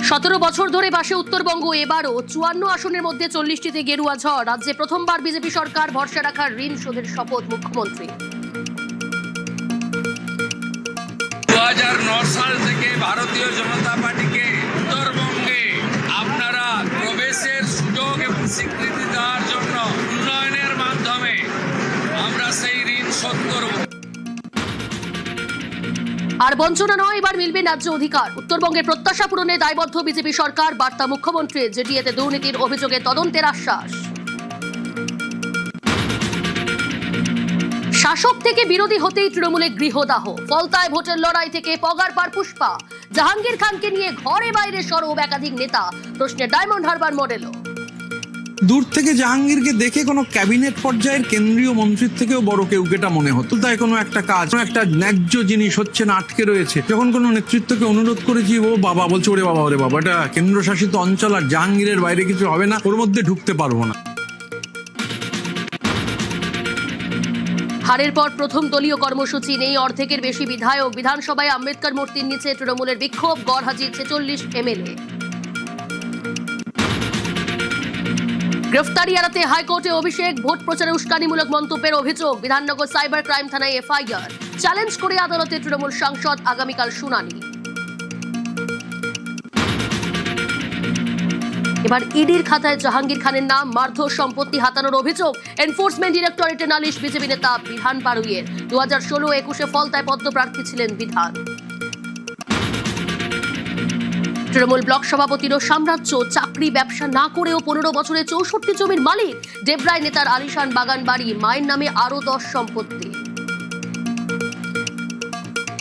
17 বছর ধরে বাসে উত্তরবঙ্গ, এবারও 54 আসনের মধ্যে 40টিতে গেরুয়া ঝড়। রাজ্যে প্রথমবার বিজেপি সরকার, ভরসা রাখার ঋণ শোধের শপথ মুখ্যমন্ত্রী। 2009 সাল থেকে ভারতীয় জনতা পার্টিকে উত্তরবঙ্গে আপনারা প্রবেশের সুযোগ এবং স্বীকৃতি দেওয়ার জন্য উন্নয়নের মাধ্যমে আমরা সেই ঋণ শোধ করব। আর বঞ্চনা নয়, এবার মিলবে ন্যায্য অধিকার। উত্তরবঙ্গের প্রত্যাশা পূরণে দায়বদ্ধ বিজেপি সরকার। বার্তা মুখ্যমন্ত্রীর। জেডিএতে দুর্নীতির অভিযোগে তদন্তের আশ্বাস। শাসক থেকে বিরোধী হতেই তৃণমূলে গৃহদাহ। ফলতায় ভোটের লড়াই থেকে পগার পার পুষ্পা। জাহাঙ্গীর খানকে নিয়ে ঘরে বাইরে সরব একাধিক নেতা। প্রশ্নে ডায়মন্ড হারবার মডেলও। দূর থেকে জাহাঙ্গীরকে দেখে কোনো ক্যাবিনেট পর্যায়ের কেন্দ্রীয় মন্ত্রীর থেকেও বড় কেউ কেটা মনে হতো। তাই কোনো একটা কাজ, কোনো একটা ন্যায্য জিনিস হচ্ছে না, আটকে রয়েছে। যখন কোনো নেতৃত্বকে অনুরোধ করেছি, ও বাবা বলছে, ওরে বাবা এটা কেন্দ্রশাসিত অঞ্চল, আর জাহাঙ্গীরের বাইরে কিছু হবে না, ওর মধ্যে ঢুকতে পারবো না। হারের পর প্রথম দলীয় কর্মসূচি নেই। অর্ধেকের বেশি বিধায়ক। বিধানসভায় আম্বেদকর মূর্তির নিচে তৃণমূলের বিক্ষোভ। গড় হাজির 46 এমএলএ। গ্রেফতারি এড়াতে হাইকোর্টে অভিষেক। ভোট প্রচারে উস্কানিমূলক মন্তব্যের অভিযোগ। বিধাননগর সাইবার ক্রাইম থানায় এফআইআর। চ্যালেঞ্জ করে আদালতে তৃণমূল সাংসদ। আগামীকাল শুনানি। এবার ইডির খাতায় জাহাঙ্গীর খানের নাম। মারধর, সম্পত্তি হাতানোর অভিযোগ। এনফোর্সমেন্ট ডিরেক্টরেটে নালিশ বিজেপি নেতা বিধান বারুইয়ের। 2016-21 ফলতায় পদ্মপ্রার্থী ছিলেন বিধান। তৃণমূল ব্লক সভাপতিরও সাম্রাজ্য। চাকরি ব্যবসা না করেও 15 বছরে 64 জমির মালিক। ডেবরায় নেতার আলিশান বাগান বাড়ি। মায়ের নামে আরো 10 সম্পত্তি।